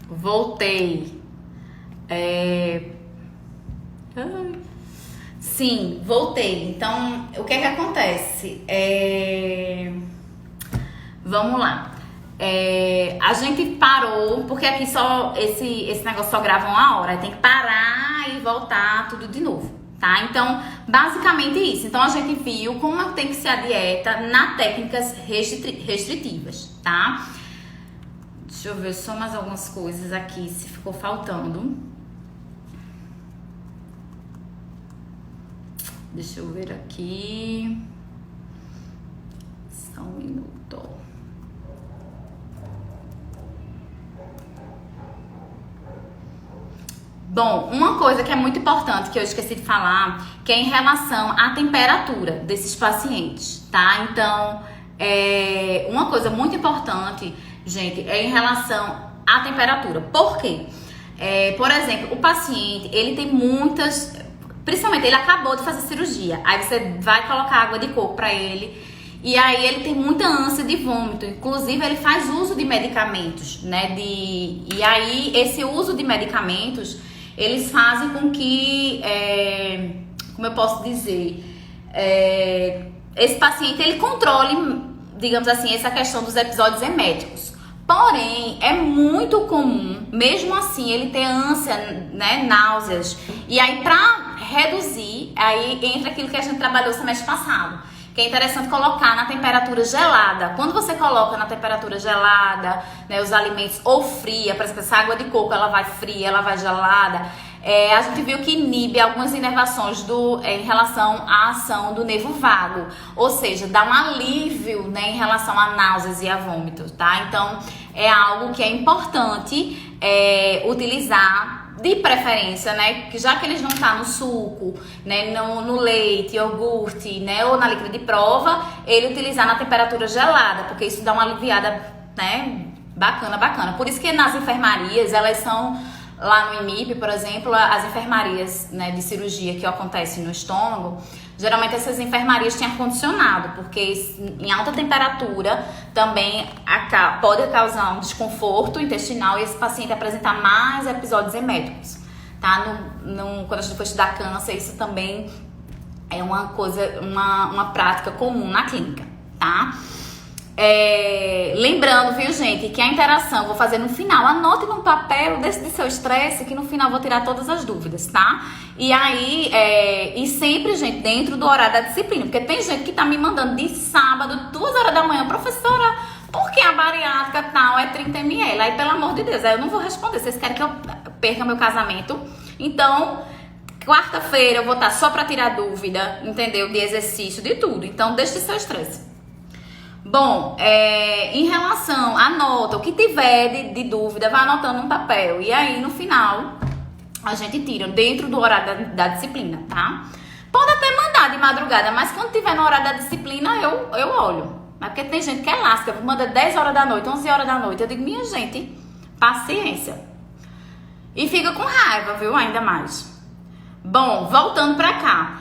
Voltei. Sim, voltei. Então, o que é que acontece? Vamos lá. A gente parou, porque aqui só esse negócio só grava 1 hora. Aí tem que parar e voltar tudo de novo, tá? Então, basicamente isso. Então, a gente viu como tem que ser a dieta na técnicas restritivas, tá? Deixa eu ver só mais algumas coisas aqui, se ficou faltando. Deixa eu ver aqui. Só um minuto. Bom, uma coisa que é muito importante, que eu esqueci de falar, que é em relação à temperatura desses pacientes, tá? Então, uma coisa muito importante, gente, é em relação à temperatura. Por quê? Por exemplo, o paciente, ele tem muitas... Principalmente, ele acabou de fazer cirurgia. Aí você vai colocar água de coco pra ele. E aí ele tem muita ânsia de vômito. Inclusive, ele faz uso de medicamentos, né? E aí, esse uso de medicamentos, eles fazem com que... como eu posso dizer? Esse paciente, ele controle, digamos assim, essa questão dos episódios eméticos. Porém, é muito comum, mesmo assim, ele ter ânsia, né, náuseas. E aí, pra reduzir, aí entra aquilo que a gente trabalhou semestre passado, que é interessante colocar na temperatura gelada. Quando você coloca na temperatura gelada, né, os alimentos ou fria, por exemplo, essa água de coco, ela vai fria, ela vai gelada, a gente viu que inibe algumas inervações em relação à ação do nervo vago, ou seja, dá um alívio, né, em relação a náuseas e a vômitos, tá? Então, é algo que é importante utilizar de preferência, né, que já que eles não estão no suco, né, no leite, iogurte, né, ou na líquida de prova, ele utilizar na temperatura gelada, porque isso dá uma aliviada, né, bacana. Por isso que nas enfermarias, elas são... Lá no IMIP, por exemplo, as enfermarias, né, de cirurgia que acontecem no estômago, geralmente essas enfermarias têm ar-condicionado, porque em alta temperatura também pode causar um desconforto intestinal e esse paciente apresentar mais episódios eméticos, tá? Quando a gente for estudar câncer, isso também é uma coisa, uma prática comum na clínica, tá? Lembrando, viu, gente, que a interação vou fazer no final. Anote num papel desse seu estresse, que no final vou tirar todas as dúvidas, tá? E aí, e sempre, gente, dentro do horário da disciplina, porque tem gente que tá me mandando de sábado, 2 horas da manhã, professora, por que a bariátrica tal é 30 ml? Aí, pelo amor de Deus, aí eu não vou responder. Vocês querem que eu perca meu casamento? Então, quarta-feira eu vou estar só pra tirar dúvida, entendeu? De exercício, de tudo. Então, deixe seu estresse. Bom, em relação, anota o que tiver de dúvida, vai anotando num papel. E aí, no final, a gente tira dentro do horário da disciplina, tá? Pode até mandar de madrugada, mas quando tiver no horário da disciplina, eu olho. Mas porque tem gente que é lasca, manda 10 horas da noite, 11 horas da noite. Eu digo, minha gente, paciência. E fica com raiva, viu? Ainda mais. Bom, voltando pra cá.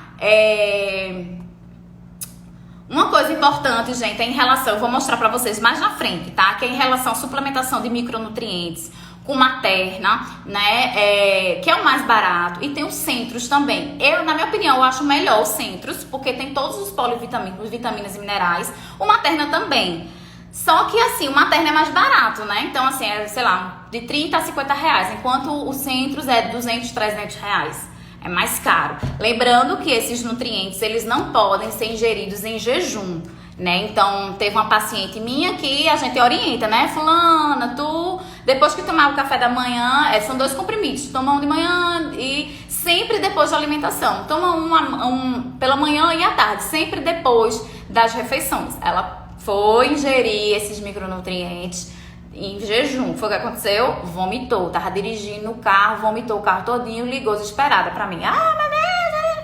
Uma coisa importante, gente, é em relação, eu vou mostrar pra vocês mais na frente, tá? Que é em relação à suplementação de micronutrientes com materna, né? Que é o mais barato. E tem os centros também. Na minha opinião, eu acho melhor os centros, porque tem todos os polivitamínicos, vitaminas e minerais. O materna também. Só que, assim, o materna é mais barato, né? Então, assim, sei lá, de 30 a 50 reais. Enquanto os centros é 200, 300 reais. É mais caro. Lembrando que esses nutrientes, eles não podem ser ingeridos em jejum, né? Então, teve uma paciente minha que a gente orienta, né? Fulana, tu, depois que tomar o café da manhã, são 2 comprimidos. Toma um de manhã e sempre depois da alimentação. Toma um pela manhã e à tarde, sempre depois das refeições. Ela foi ingerir esses micronutrientes em jejum. Foi o que aconteceu? Vomitou. Tava dirigindo o carro, vomitou o carro todinho, ligou desesperada pra mim. Ah, meu Deus!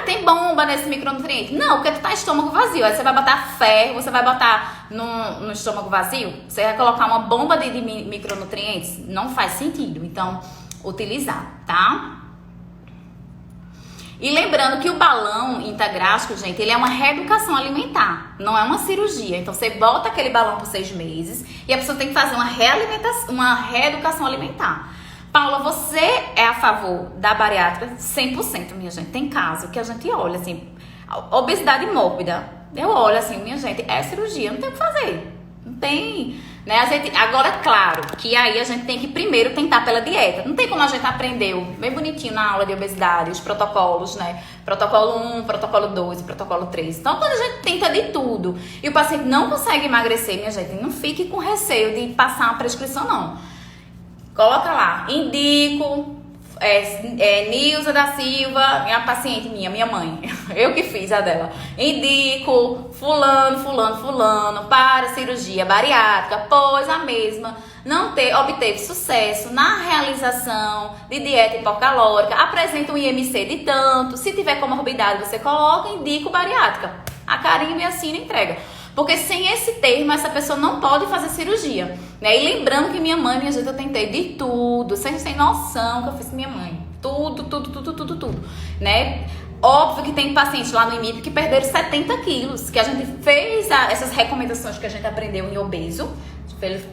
Tem bomba nesse micronutriente? Não, porque tu tá estômago vazio. Aí você vai botar ferro, você vai botar no estômago vazio? Você vai colocar uma bomba de micronutrientes? Não faz sentido. Então, utilizar, tá? E lembrando que o balão intagráfico, gente, ele é uma reeducação alimentar, não é uma cirurgia. Então você bota aquele balão por 6 meses e a pessoa tem que fazer uma reeducação alimentar. Paula, você é a favor da bariátrica? 100%, minha gente. Tem caso que a gente olha assim, obesidade mórbida. Eu olho assim, minha gente, é cirurgia, não tem o que fazer. Não tem, né? Agora, claro, que aí a gente tem que primeiro tentar pela dieta. Não tem como a gente aprendeu bem bonitinho na aula de obesidade, os protocolos, né? Protocolo 1, protocolo 2 e protocolo 3. Então, quando a gente tenta de tudo e o paciente não consegue emagrecer, minha gente, não fique com receio de passar uma prescrição, não. Coloca lá, indico, Nilza da Silva, minha paciente minha mãe, eu que fiz a dela. Indico fulano para cirurgia bariátrica, pois a mesma não obteve sucesso na realização de dieta hipocalórica, apresenta um IMC de tanto, se tiver comorbidade você coloca, indico bariátrica. A carimba e assina e entrega. Porque sem esse termo, essa pessoa não pode fazer cirurgia, né? E lembrando que minha gente, eu tentei de tudo. Vocês têm noção que eu fiz com minha mãe. Tudo, né? Óbvio que tem pacientes lá no IMIP que perderam 70 quilos. Que a gente fez essas recomendações que a gente aprendeu em obeso. Ele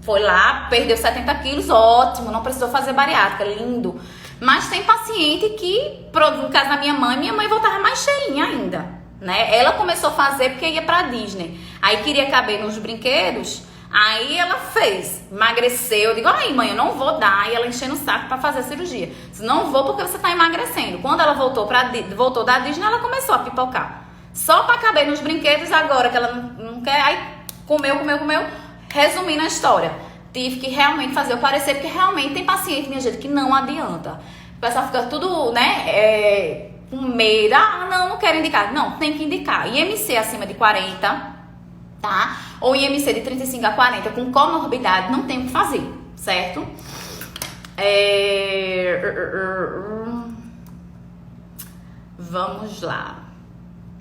foi lá, perdeu 70 quilos, ótimo. Não precisou fazer bariátrica, lindo. Mas tem paciente que, no caso da minha mãe voltava mais cheinha ainda. Né? Ela começou a fazer porque ia pra Disney. Aí queria caber nos brinquedos. Aí ela fez, emagreceu. Eu digo, aí mãe, eu não vou dar. E ela enchendo o saco pra fazer a cirurgia. Eu disse, não vou porque você tá emagrecendo. Quando ela voltou da Disney, ela começou a pipocar. Só pra caber nos brinquedos agora, que ela não quer. Aí comeu. Resumindo a história, tive que realmente fazer eu parecer, porque realmente tem paciente, minha gente, que não adianta. O pessoal fica tudo, né, com medo. Não quero indicar. Não, tem que indicar. IMC acima de 40, tá? Ou IMC de 35 a 40 com comorbidade, não tem o que fazer, certo? Vamos lá.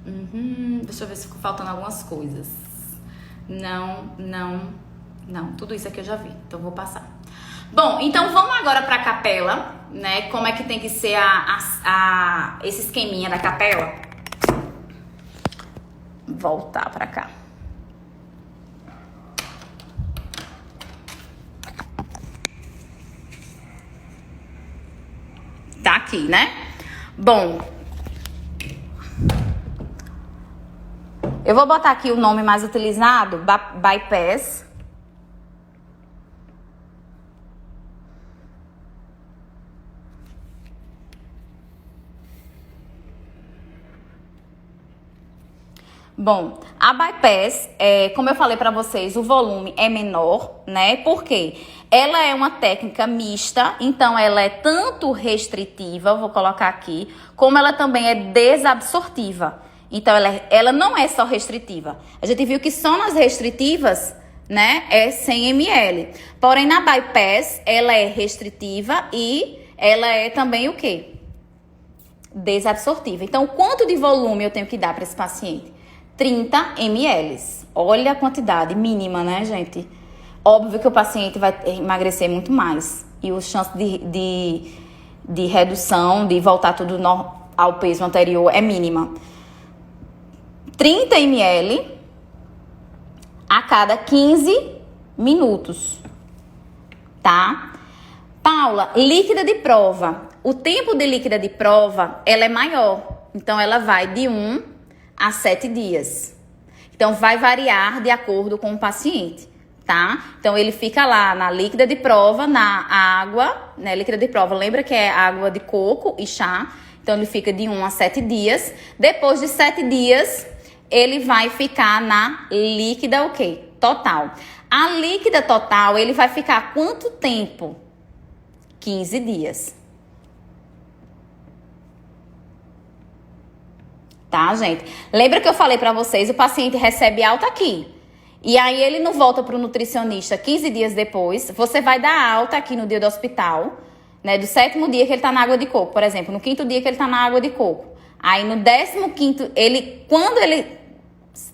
Deixa eu ver se ficou faltando algumas coisas. Não. Tudo isso aqui eu já vi, então vou passar. Bom, então vamos agora pra capela, né? Como é que tem que ser esse esqueminha da capela? Voltar pra cá. Tá aqui, né? Bom, eu vou botar aqui o nome mais utilizado, bypass. Bom, a bypass, como eu falei pra vocês, o volume é menor, né? Por quê? Ela é uma técnica mista, então ela é tanto restritiva, vou colocar aqui, como ela também é desabsortiva. Então ela não é só restritiva. A gente viu que só nas restritivas, né, é 100 ml. Porém, na bypass, ela é restritiva e ela é também o quê? Desabsortiva. Então, quanto de volume eu tenho que dar para esse paciente? 30 ml. Olha a quantidade mínima, né, gente? Óbvio que o paciente vai emagrecer muito mais. E a chance de redução, de voltar tudo ao peso anterior é mínima. 30 ml a cada 15 minutos, tá? Paula, líquida de prova. O tempo de líquida de prova, ela é maior. Então, ela vai de 1 a 7 dias. Então, vai variar de acordo com o paciente, tá? Então, ele fica lá na líquida de prova, na água, né? Líquida de prova, lembra que é água de coco e chá. Então, ele fica de 1 a 7 dias. Depois de 7 dias, ele vai ficar na líquida o quê? Total. A líquida total, ele vai ficar quanto tempo? 15 dias. Tá, gente? Lembra que eu falei pra vocês, o paciente recebe alta aqui. E aí ele não volta pro nutricionista 15 dias depois. Você vai dar alta aqui no dia do hospital, né? Do 7º dia que ele tá na água de coco, por exemplo. No 5º dia que ele tá na água de coco. Aí no 15º, quando ele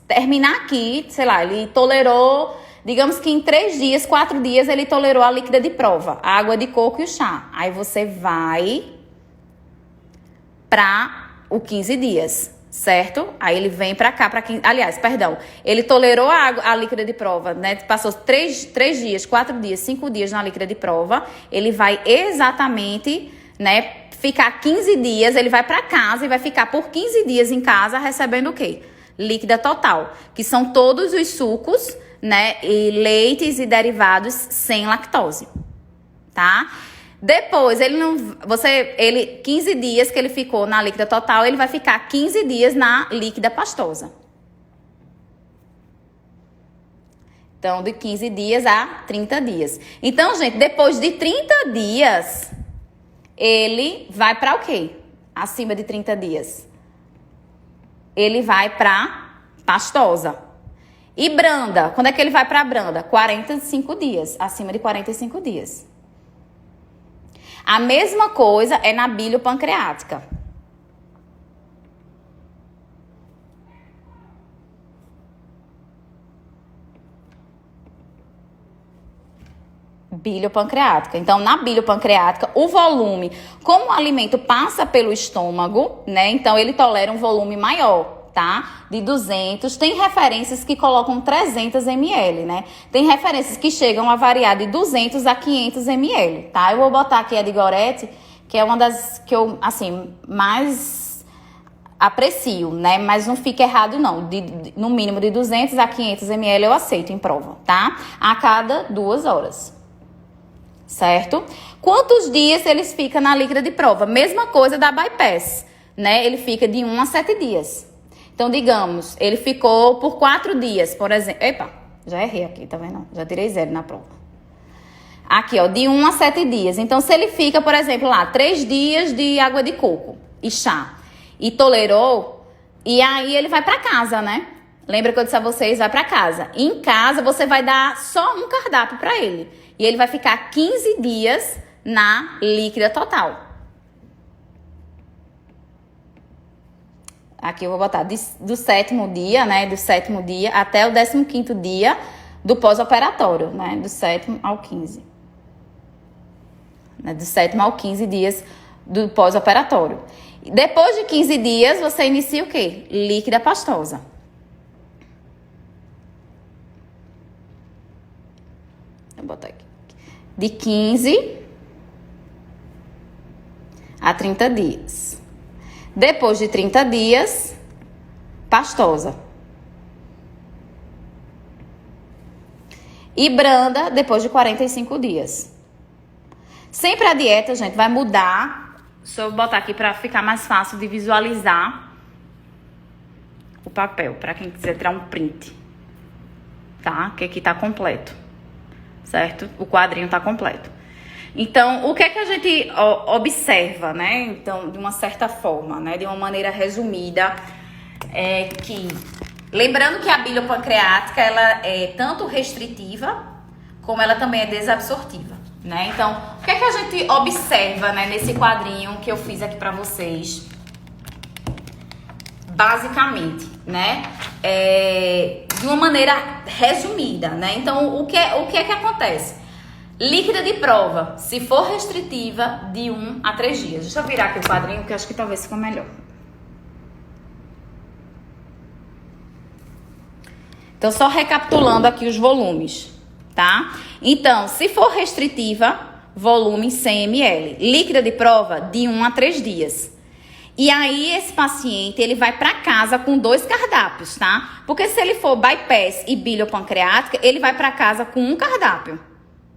terminar aqui, sei lá, ele tolerou, digamos que em 3 dias, 4 dias, ele tolerou a líquida de prova, a água de coco e o chá. Aí você vai para o 15 dias, certo? Aí ele vem para cá, aliás, perdão, ele tolerou a líquida de prova, né? Passou 3 dias, 4 dias, 5 dias na líquida de prova, ele vai exatamente, né, ficar 15 dias, ele vai para casa e vai ficar por 15 dias em casa recebendo o quê? Líquida total, que são todos os sucos, né, e leites e derivados sem lactose, tá? Depois, 15 dias que ele ficou na líquida total, ele vai ficar 15 dias na líquida pastosa. Então, de 15 dias a 30 dias. Então, gente, depois de 30 dias, ele vai para o quê? Acima de 30 dias. Ele vai para pastosa. E branda, quando é que ele vai para branda? 45 dias, acima de 45 dias. A mesma coisa é na biliopancreática. Biliopancreática. Então, na biliopancreática, o volume, como o alimento passa pelo estômago, né? Então, ele tolera um volume maior, tá? De 200. Tem referências que colocam 300 ml, né? Tem referências que chegam a variar de 200 a 500 ml, tá? Eu vou botar aqui a de Gorete, que é uma das que eu, assim, mais aprecio, né? Mas não fica errado, não. No mínimo de 200 a 500 ml eu aceito em prova, tá? A cada 2 horas. Certo? Quantos dias eles ficam na líquida de prova? Mesma coisa da bypass, né? Ele fica de 1 a 7 dias. Então, digamos, ele ficou por 4 dias, por exemplo. Epa, já errei aqui, tá vendo? Já tirei 0 na prova. Aqui, ó, de 1 a 7 dias. Então, se ele fica, por exemplo, lá, 3 dias de água de coco e chá, e tolerou, e aí ele vai pra casa, né? Lembra que eu disse a vocês, vai pra casa. Em casa, você vai dar só um cardápio pra ele. E ele vai ficar 15 dias na líquida total. Aqui eu vou botar do 7º dia, né? Do 7º dia até o 15º dia do pós-operatório, né? Do 7º ao 15. Né? Do 7º ao 15 dias do pós-operatório. Depois de 15 dias, você inicia o quê? Líquida pastosa. Vou botar aqui. De 15 a 30 dias. Depois de 30 dias, pastosa. E branda depois de 45 dias. Sempre a dieta, gente, vai mudar. Deixa eu botar aqui para ficar mais fácil de visualizar o papel, para quem quiser tirar um print. Tá? Que aqui tá completo. Certo? O quadrinho tá completo. Então, o que é que a gente observa, né? Então, de uma certa forma, né? De uma maneira resumida, é que... Lembrando que a biliopancreática, ela é tanto restritiva, como ela também é desabsortiva, né? Então, o que é que a gente observa, né? Nesse quadrinho que eu fiz aqui pra vocês? Basicamente, né? De uma maneira resumida, né? Então, o que é que acontece? Líquida de prova, se for restritiva, de 1 a 3 dias. Deixa eu virar aqui o quadrinho, que eu acho que talvez fique melhor. Então, só recapitulando aqui os volumes, tá? Então, se for restritiva, volume 100 ml. Líquida de prova, de 1 a 3 dias. E aí, esse paciente, ele vai para casa com 2 cardápios, tá? Porque se ele for bypass e biliopancreática, ele vai para casa com 1 cardápio,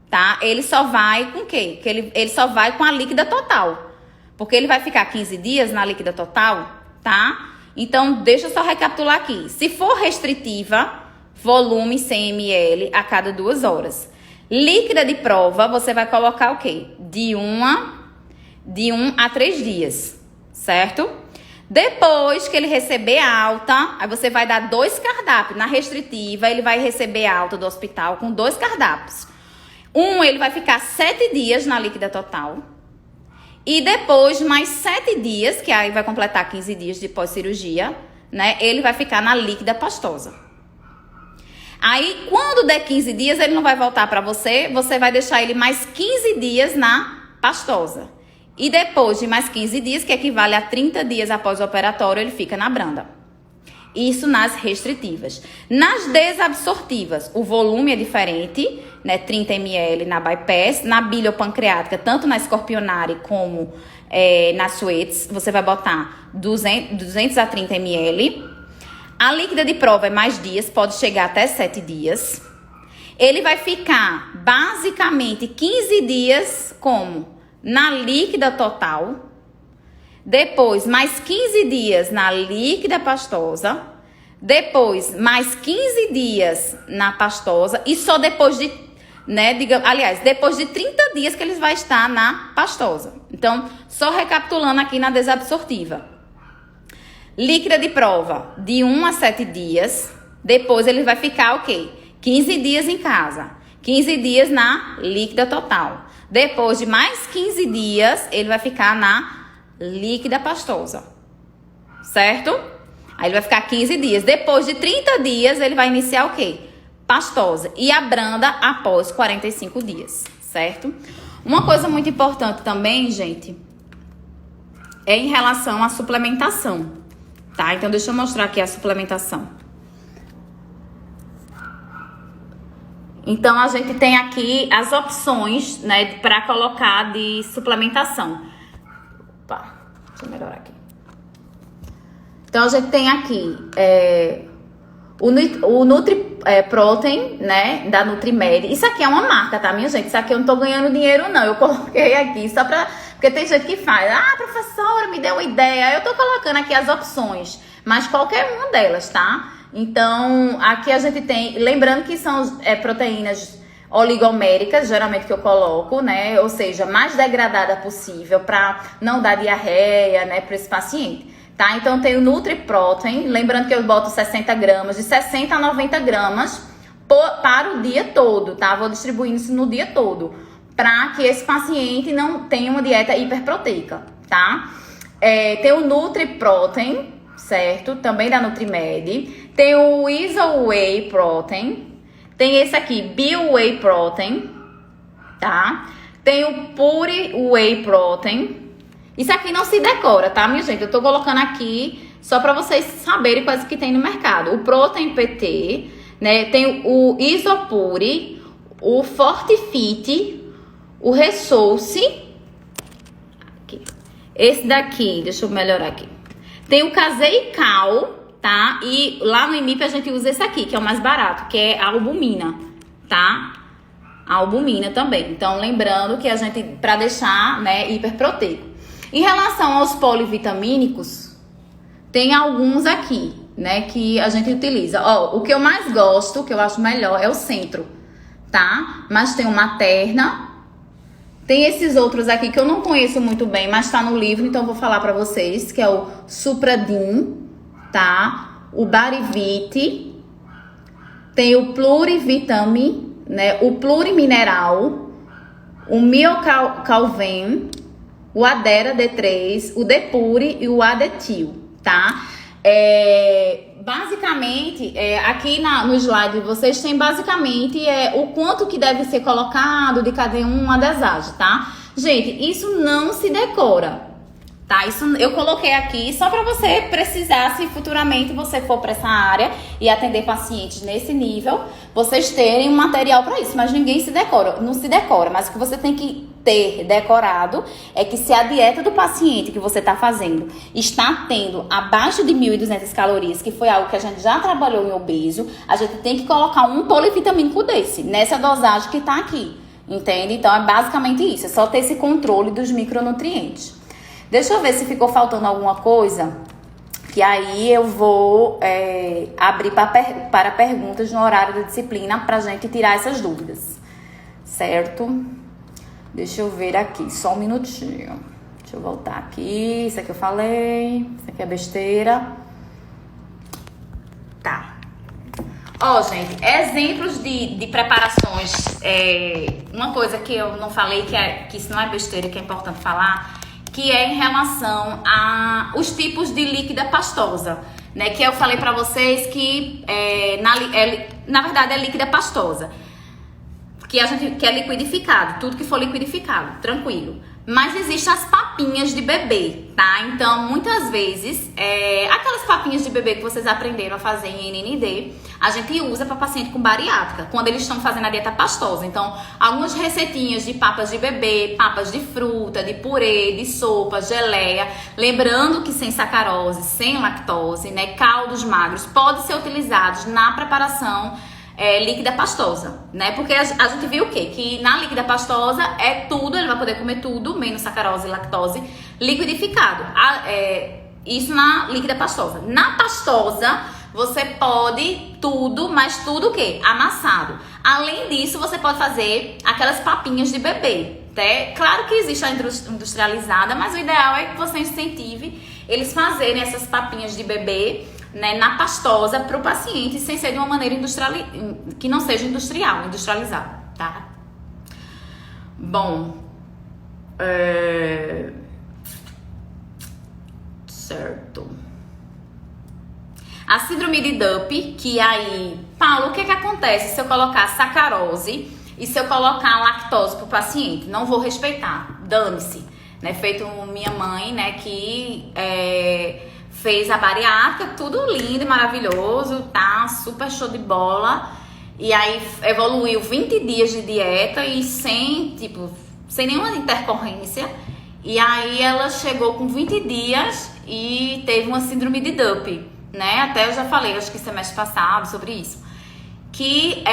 tá? Ele só vai com o quê? Ele só vai com a líquida total. Porque ele vai ficar 15 dias na líquida total, tá? Então, deixa eu só recapitular aqui. Se for restritiva, volume 100 ml a cada 2 horas. Líquida de prova, você vai colocar o quê? De 1 a 3 dias. Certo? Depois que ele receber alta, aí você vai dar 2 cardápios. Na restritiva, ele vai receber alta do hospital com 2 cardápios. Ele vai ficar 7 dias na líquida total. E depois, mais 7 dias, que aí vai completar 15 dias de pós-cirurgia, né? Ele vai ficar na líquida pastosa. Aí, quando der 15 dias, ele não vai voltar para você. Você vai deixar ele mais 15 dias na pastosa. E depois de mais 15 dias, que equivale a 30 dias após o operatório, ele fica na branda. Isso nas restritivas. Nas desabsortivas, o volume é diferente, né? 30 ml na bypass. Na biliopancreática, tanto na scorpionari como na Suetes, você vai botar 200 a 30 ml. A líquida de prova é mais dias, pode chegar até 7 dias. Ele vai ficar basicamente 15 dias como na líquida total. Depois, mais 15 dias na líquida pastosa. Depois, mais 15 dias na pastosa. E só depois de, depois de 30 dias que ele vai estar na pastosa. Então, só recapitulando aqui na desabsortiva. Líquida de prova, de 1 a 7 dias. Depois, ele vai ficar o quê? 15 dias em casa. 15 dias na líquida total. Depois de mais 15 dias, ele vai ficar na líquida pastosa, certo? Aí ele vai ficar 15 dias. Depois de 30 dias, ele vai iniciar o quê? Pastosa. E a branda após 45 dias, certo? Uma coisa muito importante também, gente, é em relação à suplementação, tá? Então, deixa eu mostrar aqui a suplementação. Então, a gente tem aqui as opções, né, para colocar de suplementação. Deixa eu melhorar aqui. Então, a gente tem aqui o Nutri Protein, né, da Nutrimed. Isso aqui é uma marca, tá, minha gente? Isso aqui eu não tô ganhando dinheiro, não. Eu coloquei aqui só pra... Porque tem gente que faz, professora, me deu uma ideia. Eu tô colocando aqui as opções, mas qualquer uma delas, tá? Então, aqui a gente tem... Lembrando que são proteínas oligoméricas, geralmente que eu coloco, né? Ou seja, mais degradada possível para não dar diarreia, né, para esse paciente, tá? Então, tem o Nutri Protein, lembrando que eu boto 60 gramas, de 60 a 90 gramas para o dia todo, tá? Vou distribuindo isso no dia todo, para que esse paciente não tenha uma dieta hiperproteica, tá? Tem o Nutri Protein, certo? Também da Nutrimed. Tem o Iso Whey Protein. Tem esse aqui, Bio Whey Protein, tá? Tem o Pure Whey Protein. Isso aqui não se decora, tá, minha gente? Eu tô colocando aqui só pra vocês saberem quais que tem no mercado. O Protein PT, né? Tem o Isopure, o Fortifit, o Resource. Aqui. Esse daqui, deixa eu melhorar aqui. Tem o Caseical, tá? E lá no IMIP a gente usa esse aqui, que é o mais barato, que é a albumina, tá? A albumina também. Então, lembrando que a gente, pra deixar, né, hiperproteico. Em relação aos polivitamínicos, tem alguns aqui, né, que a gente utiliza. Ó, o que eu mais gosto, que eu acho melhor, é o Centro, tá? Mas tem o Materna. Tem esses outros aqui que eu não conheço muito bem, mas tá no livro, então eu vou falar pra vocês, que é o Supradin, tá? O Barivite, tem o Plurivitami, né? O Plurimineral, o Miocalvem, o Adera D3, o Depure e o Adetil, tá? Basicamente, aqui no slide vocês têm basicamente o quanto que deve ser colocado de cada uma dosagem, tá? Gente, isso não se decora, tá? Isso eu coloquei aqui só para você precisar, se futuramente você for para essa área e atender pacientes nesse nível, vocês terem um material para isso, mas ninguém se decora, não se decora, mas o que você tem que ter decorado é que se a dieta do paciente que você está fazendo está tendo abaixo de 1.200 calorias, que foi algo que a gente já trabalhou em obeso, a gente tem que colocar um polivitamínico desse, nessa dosagem que está aqui, entende? Então é basicamente isso, é só ter esse controle dos micronutrientes. Deixa eu ver se ficou faltando alguma coisa, que aí eu vou abrir para perguntas no horário da disciplina para a gente tirar essas dúvidas, certo? Deixa eu ver aqui, só um minutinho. Deixa eu voltar aqui. Isso aqui eu falei. Isso aqui é besteira. Tá. Ó, gente, exemplos de preparações. Uma coisa que eu não falei, que isso não é besteira, que é importante falar, que é em relação a os tipos de líquida pastosa, né? Que eu falei pra vocês que na verdade é líquida pastosa. Que é liquidificado, tudo que for liquidificado, tranquilo. Mas existem as papinhas de bebê, tá? Então, muitas vezes, aquelas papinhas de bebê que vocês aprenderam a fazer em NND, a gente usa para paciente com bariátrica, quando eles estão fazendo a dieta pastosa. Então, algumas receitinhas de papas de bebê, papas de fruta, de purê, de sopa, geleia. Lembrando que sem sacarose, sem lactose, né? Caldos magros podem ser utilizados na preparação líquida pastosa, né? Porque a gente viu o quê? Que na líquida pastosa é tudo, ele vai poder comer tudo, menos sacarose e lactose, liquidificado. Isso na líquida pastosa. Na pastosa, você pode tudo, mas tudo o quê? Amassado. Além disso, você pode fazer aquelas papinhas de bebê, tá? Claro que existe a industrializada, mas o ideal é que você incentive eles fazerem essas papinhas de bebê, né, na pastosa para o paciente, sem ser de uma maneira que não seja industrializada, tá? Bom, certo. A síndrome de DUP, que aí, Paulo, o que acontece se eu colocar sacarose e se eu colocar lactose pro paciente? Não vou respeitar, dane-se, né? Feito minha mãe, né, que fez a bariátrica, tudo lindo e maravilhoso, tá? Super show de bola. E aí evoluiu 20 dias de dieta e sem nenhuma intercorrência. E aí ela chegou com 20 dias e teve uma síndrome de DUP, né? Até eu já falei, acho que semestre passado, sobre isso. Que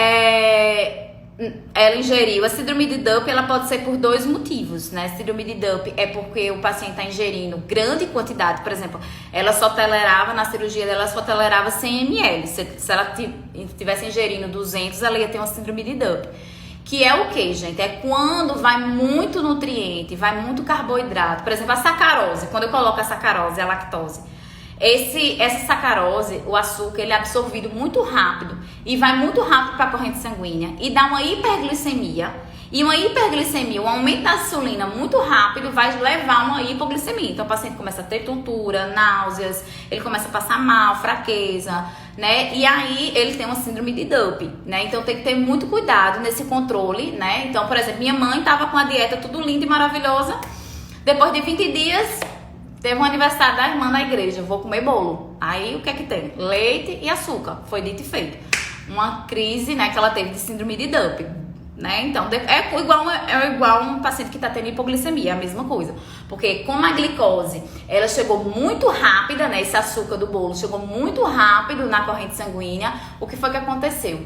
ela ingeriu. A síndrome de DUP, ela pode ser por dois motivos, né? A síndrome de DUP é porque o paciente está ingerindo grande quantidade. Por exemplo, ela só tolerava, na cirurgia dela, só tolerava 100 ml. Se ela estivesse ingerindo 200, ela ia ter uma síndrome de DUP. Que é o que, gente? É quando vai muito nutriente, vai muito carboidrato. Por exemplo, a sacarose. Quando eu coloco a sacarose, a lactose, essa sacarose, o açúcar, ele é absorvido muito rápido e vai muito rápido para a corrente sanguínea e dá uma hiperglicemia. E uma hiperglicemia, um aumento da insulina muito rápido vai levar a uma hipoglicemia. Então o paciente começa a ter tontura, náuseas, ele começa a passar mal, fraqueza, né? E aí ele tem uma síndrome de DUP, né? Então tem que ter muito cuidado nesse controle, né? Então, por exemplo, minha mãe estava com a dieta tudo linda e maravilhosa. Depois de 20 dias, teve um aniversário da irmã na igreja, vou comer bolo. Aí o que é que tem? Leite e açúcar, foi dito e feito. Uma crise, né, que ela teve de síndrome de DUP, né? Então é igual um paciente que está tendo hipoglicemia, é a mesma coisa. Porque como a glicose, ela chegou muito rápida, né, esse açúcar do bolo chegou muito rápido na corrente sanguínea, o que foi que aconteceu?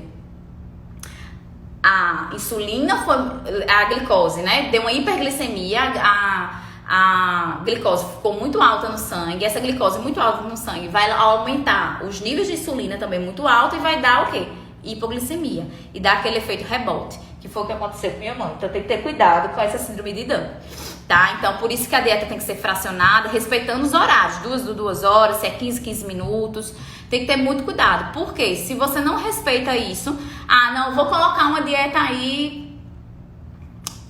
A insulina foi, a glicose, né, deu uma hiperglicemia, a glicose ficou muito alta no sangue. Essa glicose muito alta no sangue vai aumentar os níveis de insulina também muito alto e vai dar o quê? Hipoglicemia. E dar aquele efeito rebote, que foi o que aconteceu com minha mãe. Então tem que ter cuidado com essa síndrome de DUP, tá? Então por isso que a dieta tem que ser fracionada, respeitando os horários, 2 horas, se é 15 minutos. Tem que ter muito cuidado. Porque se você não respeita isso, não, vou colocar uma dieta aí,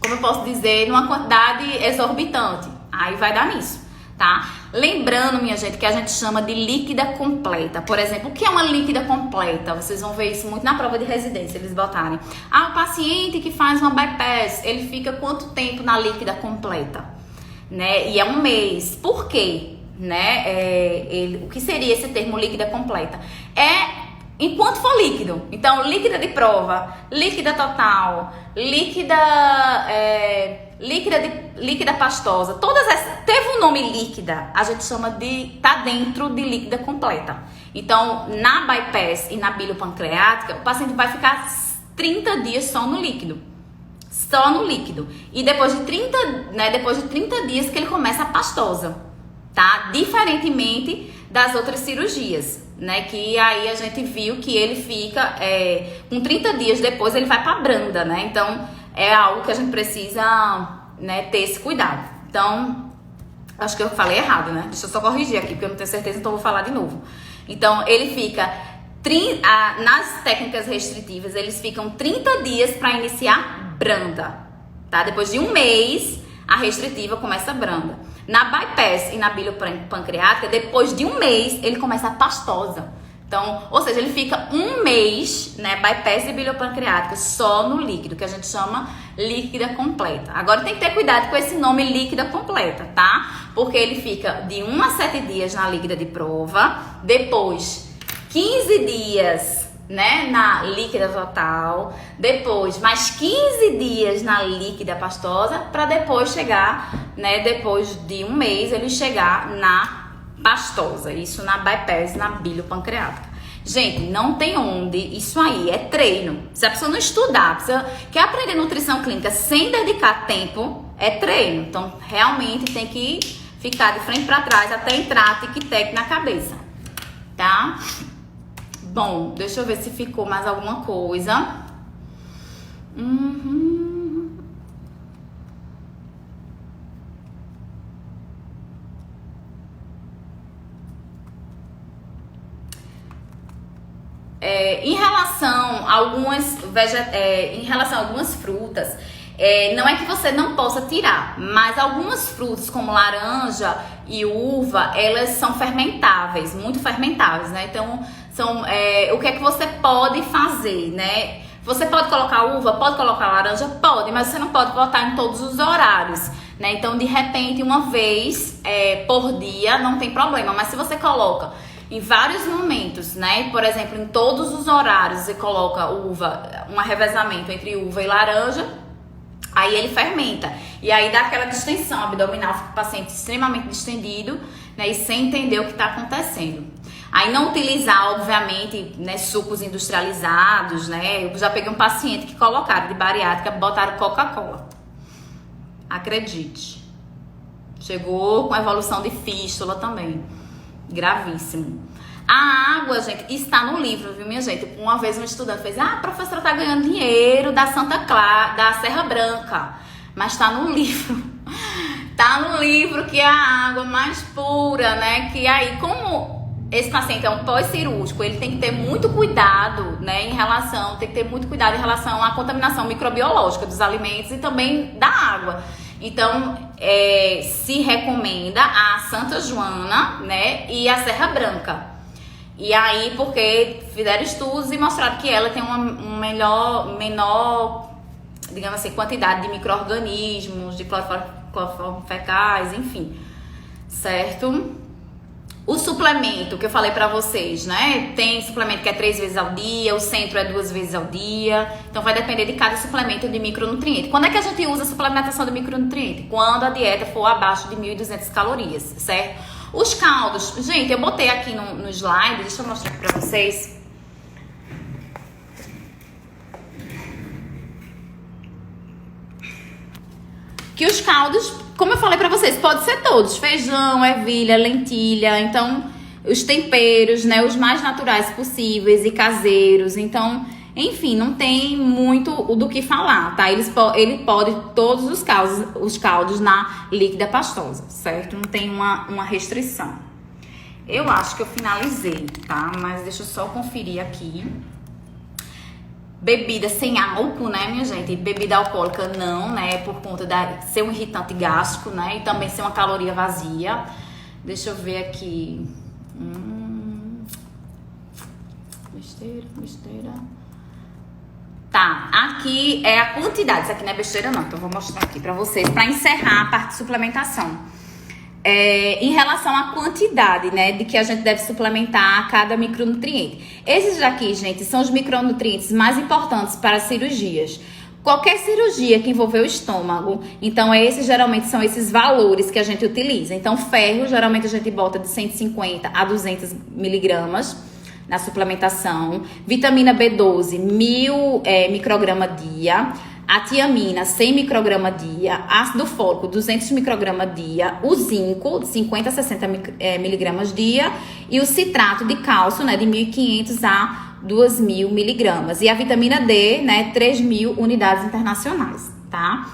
como eu posso dizer, numa quantidade exorbitante. Aí vai dar nisso, tá? Lembrando, minha gente, que a gente chama de líquida completa. Por exemplo, o que é uma líquida completa? Vocês vão ver isso muito na prova de residência, eles botarem. O paciente que faz uma bypass, ele fica quanto tempo na líquida completa? Né? E é 1 mês. Por quê? Né? O que seria esse termo líquida completa? Enquanto for líquido. Então, líquida de prova, líquida total, líquida pastosa, todas essas, teve um nome líquida, a gente chama de, tá dentro de líquida completa. Então, na bypass e na biliopancreática, o paciente vai ficar 30 dias só no líquido. Só no líquido. E depois de 30 dias que ele começa a pastosa, tá? Diferentemente das outras cirurgias, né? Que aí a gente viu que ele fica, com 30 dias depois ele vai pra branda, né? Então, é algo que a gente precisa, né, ter esse cuidado. Então, acho que eu falei errado, né? Deixa eu só corrigir aqui, porque eu não tenho certeza, então eu vou falar de novo. Então, ele fica, nas técnicas restritivas, eles ficam 30 dias para iniciar branda, tá? Depois de 1 mês, a restritiva começa branda. Na bypass e na biliopancreática, depois de 1 mês, ele começa a pastosa. Então, ou seja, ele fica um mês, né, bypass biliopancreática só no líquido, que a gente chama líquida completa. Agora tem que ter cuidado com esse nome líquida completa, tá? Porque ele fica de 1 a 7 dias na líquida de prova, depois 15 dias, né, na líquida total, depois mais 15 dias na líquida pastosa, para depois chegar, né, depois de um mês ele chegar na pastosa, isso na bypass, na biliopancreática. Gente, não tem onde, isso aí é treino. Se a pessoa não estudar, quer aprender nutrição clínica sem dedicar tempo, é treino. Então, realmente tem que ficar de frente para trás até entrar tic-tac na cabeça, tá? Bom, deixa eu ver se ficou mais alguma coisa. Em relação a algumas frutas, não é que você não possa tirar, mas algumas frutas como laranja e uva, elas são fermentáveis, muito fermentáveis, né? Então, o que é que você pode fazer, né? Você pode colocar uva, pode colocar laranja? Pode, mas você não pode botar em todos os horários, né? Então, de repente, uma vez por dia, não tem problema, mas se você coloca em vários momentos, né? Por exemplo, em todos os horários você coloca uva, um revezamento entre uva e laranja, aí ele fermenta. E aí dá aquela distensão abdominal, fica o paciente extremamente distendido, né? E sem entender o que está acontecendo. Aí não utilizar, obviamente, né, sucos industrializados, né? Eu já peguei um paciente que colocaram de bariátrica, botaram Coca-Cola. Acredite. Chegou com evolução de fístula também. Gravíssimo. A água, gente, está no livro, viu, minha gente? Uma vez um estudante fez: a professora tá ganhando dinheiro da Santa Clara, da Serra Branca. Mas tá no livro. Tá no livro que é a água mais pura, né? Que aí, como esse paciente é um pós-cirúrgico, ele tem que ter muito cuidado, né? Tem que ter muito cuidado em relação à contaminação microbiológica dos alimentos e também da água. Então, se recomenda a Santa Joana, né, e a Serra Branca. E aí, porque fizeram estudos e mostraram que ela tem uma menor, digamos assim, quantidade de micro-organismos, de cloriformes fecais, enfim, certo? O suplemento que eu falei pra vocês, né? Tem suplemento que é 3 vezes ao dia, o centro é 2 vezes ao dia. Então vai depender de cada suplemento de micronutriente. Quando é que a gente usa a suplementação de micronutriente? Quando a dieta for abaixo de 1.200 calorias, certo? Os caldos, gente, eu botei aqui no slide, deixa eu mostrar aqui pra vocês. Que os caldos, como eu falei pra vocês, pode ser todos. Feijão, ervilha, lentilha. Então, os temperos, né? Os mais naturais possíveis e caseiros. Então, enfim, não tem muito do que falar, tá? Ele pode todos os caldos na líquida pastosa, certo? Não tem uma restrição. Eu acho que eu finalizei, tá? Mas deixa eu só conferir aqui. Bebida sem álcool, né, minha gente? Bebida alcoólica não, né? Por conta de ser um irritante gástrico, né? E também ser uma caloria vazia. Deixa eu ver aqui. Besteira. Tá, aqui é a quantidade. Isso aqui não é besteira não, então eu vou mostrar aqui pra vocês, pra encerrar a parte de suplementação. Em relação à quantidade, né, de que a gente deve suplementar cada micronutriente. Esses daqui, gente, são os micronutrientes mais importantes para cirurgias. Qualquer cirurgia que envolver o estômago, então geralmente são esses valores que a gente utiliza. Então, ferro, geralmente a gente bota de 150 a 200 miligramas na suplementação. Vitamina B12, 1000 microgramas dia. A tiamina, 100 microgramas dia. Ácido fólico, 200 microgramas dia. O zinco, 50 a 60 miligramas dia. E o citrato de cálcio, né, de 1.500 a 2.000 miligramas. E a vitamina D, né, 3.000 unidades internacionais, tá?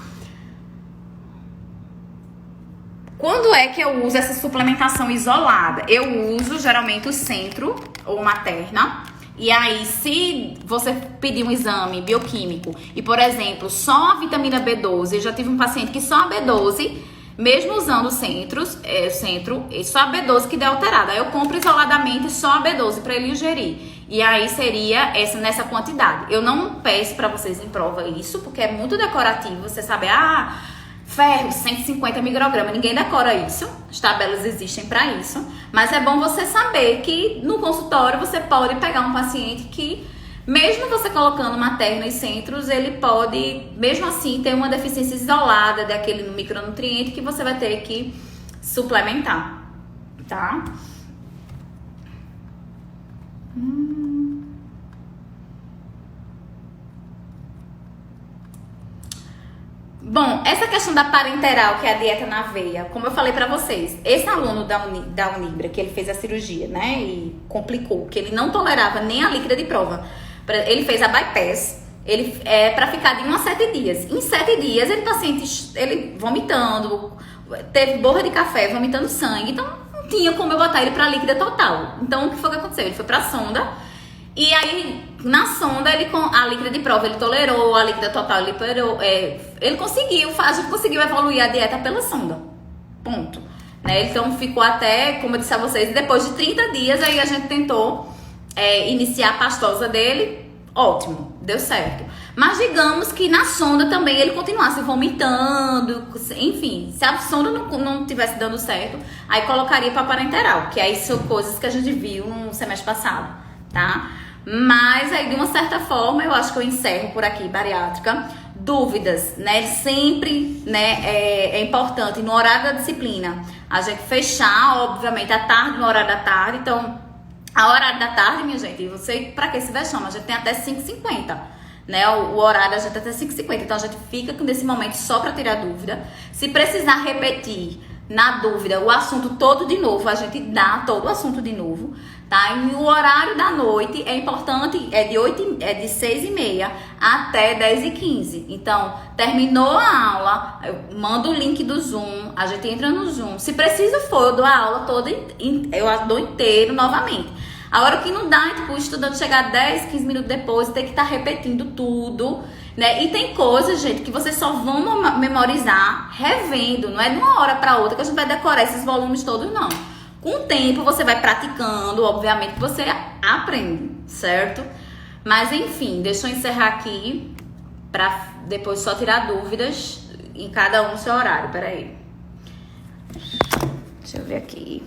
Quando é que eu uso essa suplementação isolada? Eu uso, geralmente, o centro ou materna. E aí, se você pedir um exame bioquímico e, por exemplo, só a vitamina B12, eu já tive um paciente que só a B12 mesmo usando centros, centro, só a B12 que deu alterada. Aí eu compro isoladamente só a B12 para ele ingerir. E aí seria nessa quantidade. Eu não peço para vocês em prova isso, porque é muito decorativo. Você sabe, ferro, 150 microgramas. Ninguém decora isso. As tabelas existem para isso. Mas é bom você saber que no consultório você pode pegar um paciente que, mesmo você colocando materno e centros, ele pode, mesmo assim, ter uma deficiência isolada daquele micronutriente que você vai ter que suplementar, tá? Bom, essa questão da parenteral, que é a dieta na veia, como eu falei pra vocês, esse aluno da Unibra, que ele fez a cirurgia, né, e complicou, que ele não tolerava nem a líquida de prova, ele fez a bypass, ele pra ficar de 1 a 7 dias. Em 7 dias, ele vomitando, teve borra de café, vomitando sangue, então não tinha como eu botar ele pra líquida total. Então, o que foi que aconteceu? Ele foi pra sonda, e aí, na sonda, a líquida de prova ele tolerou, a líquida total ele tolerou. A gente conseguiu evoluir a dieta pela sonda. Ponto. Né? Então, ficou até, como eu disse a vocês, depois de 30 dias, aí a gente tentou iniciar a pastosa dele. Ótimo, deu certo. Mas digamos que na sonda também ele continuasse vomitando, enfim, se a sonda não tivesse dando certo, aí colocaria para parenteral, que aí são coisas que a gente viu no semestre passado, tá? Mas aí, de uma certa forma, eu acho que eu encerro por aqui, bariátrica. Dúvidas, né? Sempre, né, é importante, no horário da disciplina, a gente fechar, obviamente, à tarde, no horário da tarde. Então, a horário da tarde, minha gente, você, pra que se vexame? A gente tem até 5h50, né? O horário a gente até 5h50. Então, a gente fica nesse momento só pra tirar dúvida. Se precisar repetir, na dúvida, o assunto todo de novo, a gente dá todo o assunto de novo, tá? E o horário da noite é importante, de 6h30 até 10h15. Então, terminou a aula, eu mando o link do Zoom, a gente entra no Zoom. Se preciso for, eu dou a aula toda, eu dou inteiro novamente. A hora que não dá, tipo, o estudante chegar 10, 15 minutos depois, tem que estar repetindo tudo, né? E tem coisas, gente, que vocês só vão memorizar revendo, não é de uma hora para outra que a gente vai decorar esses volumes todos, não. Com o tempo, você vai praticando, obviamente, você aprende, certo? Mas, enfim, deixa eu encerrar aqui para depois só tirar dúvidas em cada um no seu horário. Peraí. Deixa eu ver aqui.